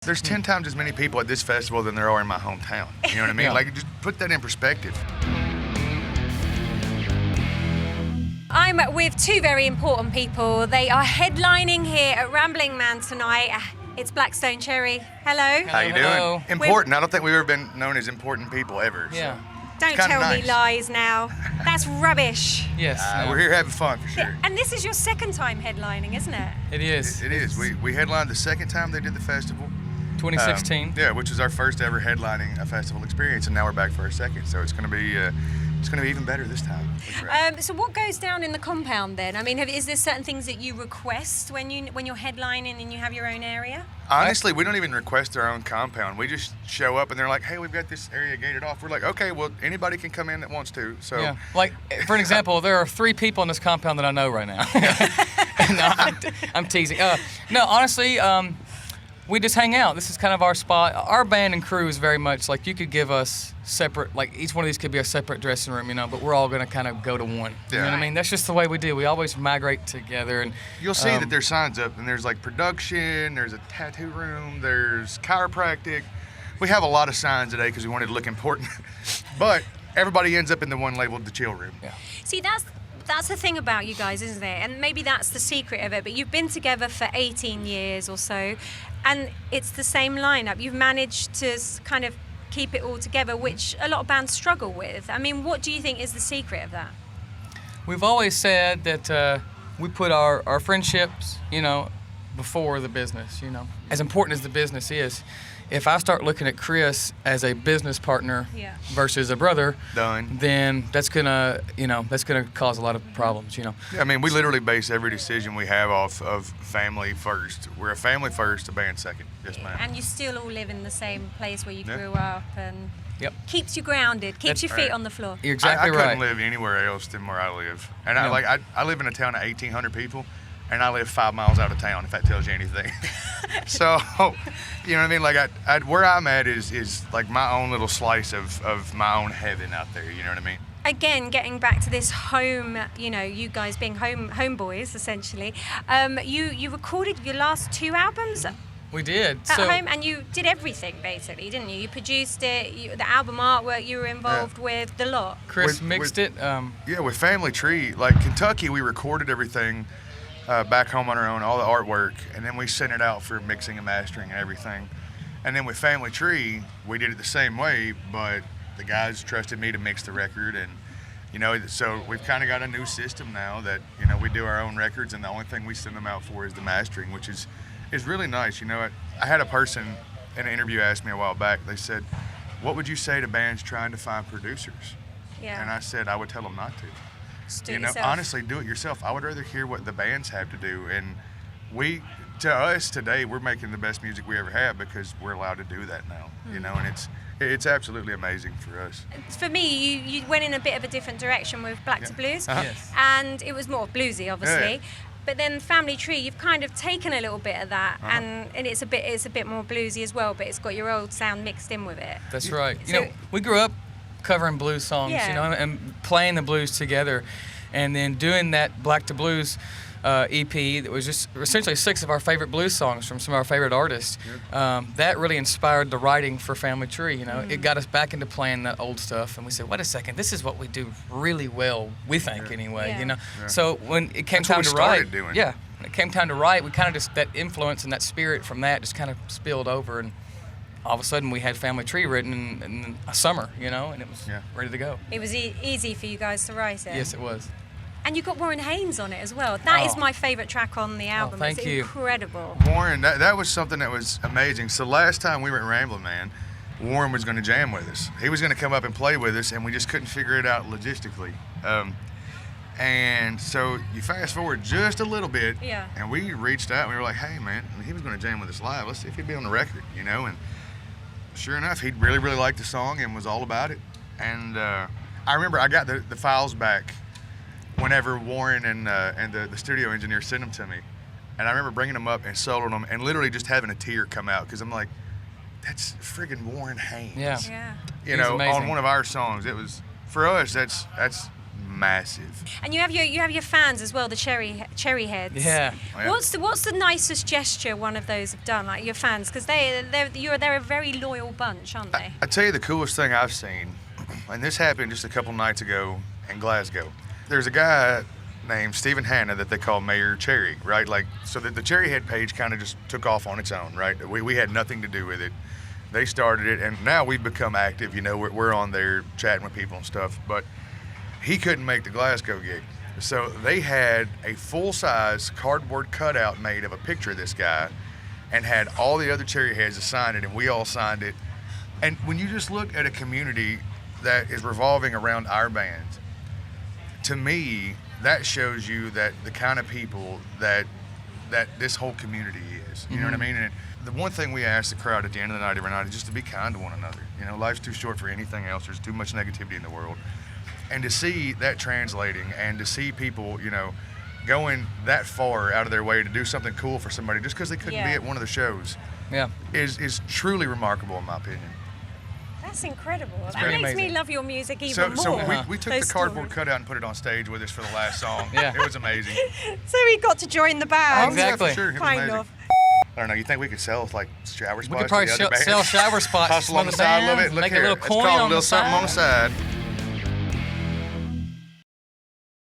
There's 10 times as many people at this festival than there are in my hometown. You know what I mean? Yeah. Like, just put that in perspective. I'm with two very important people. They are headlining here at Ramblin Man tonight. It's Blackstone Cherry. Hello. How you Hello. doing? Important. I don't think we've ever been known as important people ever. Yeah. Don't kinda tell me nice. lies now. That's rubbish. Yes. We're here having fun for sure. And this is your second time headlining, isn't it? It is. It is. We headlined the second time they did the festival. 2016. Yeah, which was our first ever headlining a festival experience, and now we're back for our second. So it's going to be even better this time. So what goes down in the compound then? I mean, is there certain things that you request when you're headlining and you have your own area? Honestly, we don't even request our own compound. We just show up and they're like, "Hey, we've got this area gated off." We're like, "Okay, well, anybody can come in that wants to." So Yeah. Like, for an example, there are 3 people in this compound that I know right now. No, I'm teasing. No, honestly, we just hang out. This is kind of our spot. Our band and crew is very much like you could give us separate, like each one of these could be a separate dressing room, but we're all going to kind of go to one. You know what I mean? That's just the way we do. We always migrate together. And you'll see that there's signs up, and there's like production, there's a tattoo room, there's chiropractic. We have a lot of signs today because we wanted to look important, but everybody ends up in the one labeled the chill room. Yeah. See, that's the thing about you guys, isn't it? And maybe that's the secret of it, but you've been together for 18 years or so, and it's the same lineup. You've managed to kind of keep it all together, which a lot of bands struggle with. I mean, what do you think is the secret of that? We've always said that we put our friendships, before the business, As important as the business is, if I start looking at Chris as a business partner versus a brother, then that's gonna cause a lot of problems, Yeah, I mean, we literally base every decision we have off of family first. We're a family first, a band second. Yes, ma'am. And you still all live in the same place where you grew up, and Yep. keeps you grounded, keeps That's your feet right. on the floor. You're exactly I right. couldn't live anywhere else than where I live. And Yeah. I live in a town of 1,800 people, and I live 5 miles out of town, if that tells you anything. So, you know what I mean? Like, where I'm at is like my own little slice of my own heaven out there, you know what I mean? Again, getting back to this home, you guys being homeboys, essentially, you recorded your last 2 albums at We did. home, and you did everything, basically, didn't you? You produced it, the album artwork you were involved with, the lot. Chris With- mixed with- it. Yeah, with Family Tree, like Kentucky, we recorded everything back home on our own, all the artwork, and then we sent it out for mixing and mastering and everything. And then with Family Tree, we did it the same way, but the guys trusted me to mix the record, and so we've kind of got a new system now that we do our own records, and the only thing we send them out for is the mastering, which is really nice. I had a person in an interview ask me a while back. They said, "What would you say to bands trying to find producers?" Yeah. And I said I would tell them not to. Just do it yourself. Honestly, do it yourself. I would rather hear what the bands have to do. And to us today, we're making the best music we ever have because we're allowed to do that now. And it's absolutely amazing for us. For me, you went in a bit of a different direction with Black to Blues, Yes. and it was more bluesy, obviously. Yeah. But then Family Tree, you've kind of taken a little bit of that, and it's a bit more bluesy as well. But it's got your old sound mixed in with it. That's right. So- We grew up covering blues songs, Yeah. and playing the blues together, and then doing that Black to Blues EP that was just essentially 6 of our favorite blues songs from some of our favorite artists. That really inspired the writing for Family Tree. It got us back into playing that old stuff, and we said, wait a second, this is what we do really well. We think anyway. Yeah. So when it came That's time what to we write, started doing. when it came time to write, we kind of just that influence and that spirit from that just kind of spilled over, and all of a sudden we had Family Tree written in a summer, and it was ready to go. It was easy for you guys to write it. Yes, it was. And you got Warren Haynes on it as well. That is my favourite track on the album. thank it's you. incredible. Warren, that was something that was amazing. So last time we were at Ramblin Man, Warren was going to jam with us. He was going to come up and play with us, and we just couldn't figure it out logistically. And so you fast forward just a little bit, and we reached out and we were like, "Hey man," he was going to jam with us live. Let's see if he'd be on the record, And sure enough, he really, really liked the song and was all about it. And I remember I got the files back whenever Warren and the studio engineer sent them to me, and I remember bringing them up and soloing them, and literally just having a tear come out because I'm like, "That's friggin' Warren Haynes." Yeah. Yeah. He's amazing. On one of our songs. It was for us. That's massive. And you have your fans as well, the cherry heads. Yeah. Oh, yeah. What's the nicest gesture one of those have done, like your fans? Because they're a very loyal bunch, aren't they? I tell you the coolest thing I've seen, and this happened just a couple nights ago in Glasgow. There's a guy named Stephen Hanna that they call Mayor Cherry, right? Like, so that the Cherry Head page kind of just took off on its own, right? We had nothing to do with it. They started it, and now we've become active. You know, we're on there chatting with people and stuff. But he couldn't make the Glasgow gig, so they had a full-size cardboard cutout made of a picture of this guy, and had all the other Cherry Heads to sign it, and we all signed it. And when you just look at a community that is revolving around our bands, to me, that shows you that the kind of people that this whole community is. You know what I mean? And the one thing we ask the crowd at the end of the night every night is just to be kind to one another. You know, life's too short for anything else. There's too much negativity in the world. And to see that translating, and to see people, you know, going that far out of their way to do something cool for somebody just because they couldn't be at one of the shows, is truly remarkable in my opinion. That's incredible. That pretty makes me amazing. love your music even more. So we took Those the cardboard stories. cutout and put it on stage with us for the last song. Yeah. It was amazing. So he got to join the band. Exactly. Yeah, for sure. It was Kind amazing. of. I don't know. You think we could sell like shower spots? We could probably to the other bands? sell shower spots. Hustle to on the some side a other little bit. bands, Look make here. a little It's coin called a on little the something on the side. side.